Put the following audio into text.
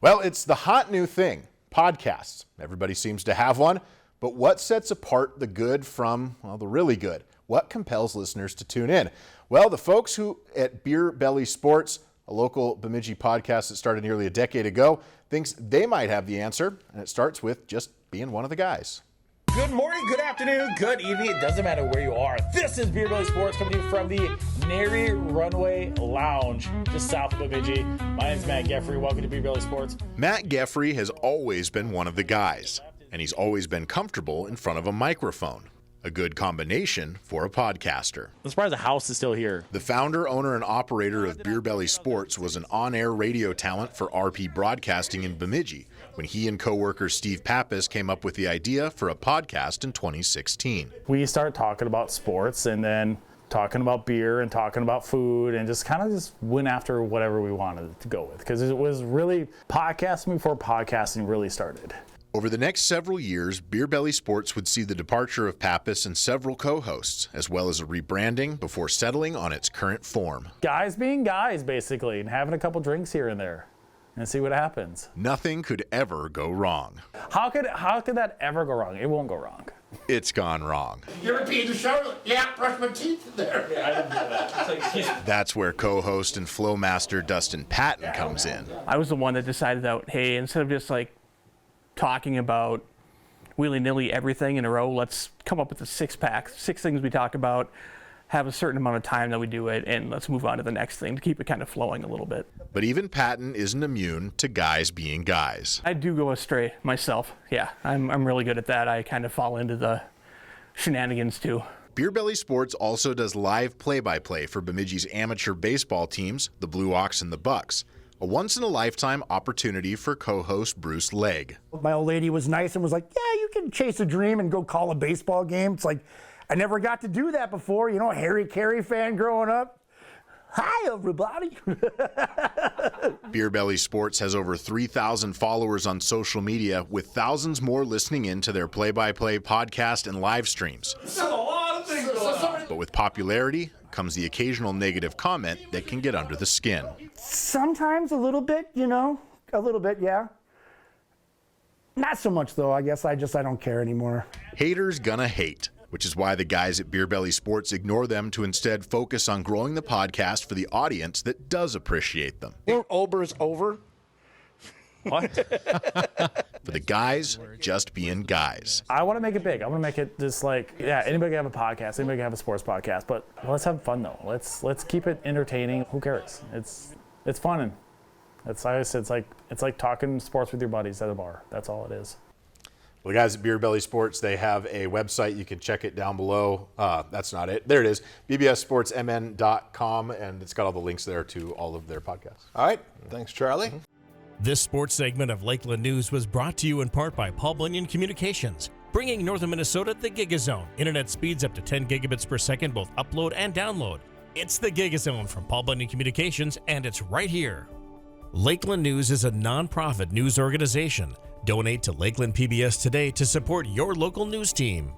Well, it's the hot new thing, podcasts. Everybody seems to have one, but what sets apart the good from, well, the really good? What compels listeners to tune in? Well, the folks who at Beer Belly Sports, a local Bemidji podcast that started nearly a decade ago, thinks they might have the answer, and it starts with just being one of the guys. Good morning, good afternoon, good evening. It doesn't matter where you are. This is Beer Belly Sports coming to you from the Nary Runway Lounge just south of Bemidji. My name is Matt Geffrey. Welcome to Beer Belly Sports. Matt Geffrey has always been one of the guys, and he's always been comfortable in front of a microphone. A good combination for a podcaster. I'm surprised the house is still here. The founder, owner, and operator of Beer Belly Sports was an on-air radio talent for RP Broadcasting in Bemidji when he and co-worker Steve Papis came up with the idea for a podcast in 2016. We started talking about sports and then talking about beer and talking about food and just went after whatever we wanted to go with because it was really podcasting before podcasting really started. Over the next several years, Beer Belly Sports would see the departure of Papis and several co-hosts, as well as a rebranding before settling on its current form. Guys being guys, basically, and having a couple drinks here and there, and see what happens. Nothing could ever go wrong. How could that ever go wrong? It won't go wrong. It's gone wrong. You repeat the show? Yeah, brush my teeth in there. Yeah, I didn't do that. That's where co-host and flow master Dustin Patton comes in. I was the one that decided that, hey, instead of just talking about willy-nilly everything in a row, let's come up with a six-pack, 6 things we talk about, have a certain amount of time that we do it, and let's move on to the next thing to keep it kind of flowing a little bit. But even Patton isn't immune to guys being guys. I do go astray myself. Yeah, I'm really good at that. I kind of fall into the shenanigans too. Beer Belly Sports also does live play-by-play for Bemidji's amateur baseball teams, the Blue Ox and the Bucks. A once-in-a-lifetime opportunity for co-host Bruce Legg. My old lady was nice and was like, yeah, you can chase a dream and go call a baseball game. It's like, I never got to do that before. You know, a Harry Carey fan growing up. Hi, everybody. Beer Belly Sports has over 3,000 followers on social media, with thousands more listening in to their play-by-play podcast and live streams. There's a lot of things going on. But with popularity comes the occasional negative comment that can get under the skin. Sometimes a little bit, yeah. Not so much, though. I guess I don't care anymore. Haters gonna hate, which is why the guys at Beer Belly Sports ignore them to instead focus on growing the podcast for the audience that does appreciate them. Ober's over. What? For the guys just being guys. I want to make it big. I want to make it just anybody can have a podcast, anybody can have a sports podcast, but let's have fun though. Let's keep it entertaining. Who cares? It's fun and it's like talking sports with your buddies at a bar. That's all it is. Well, the guys at Beer Belly Sports, they have a website. You can check it down below. That's not it. There it is, bbssportsmn.com, and it's got all the links there to all of their podcasts. All right. Thanks, Charlie. This sports segment of Lakeland News was brought to you in part by Paul Bunyan Communications, bringing northern Minnesota the Gigazone. Internet speeds up to 10 gigabits per second, both upload and download. It's the Gigazone from Paul Bunyan Communications, and it's right here. Lakeland News is a nonprofit news organization. Donate to Lakeland PBS today to support your local news team.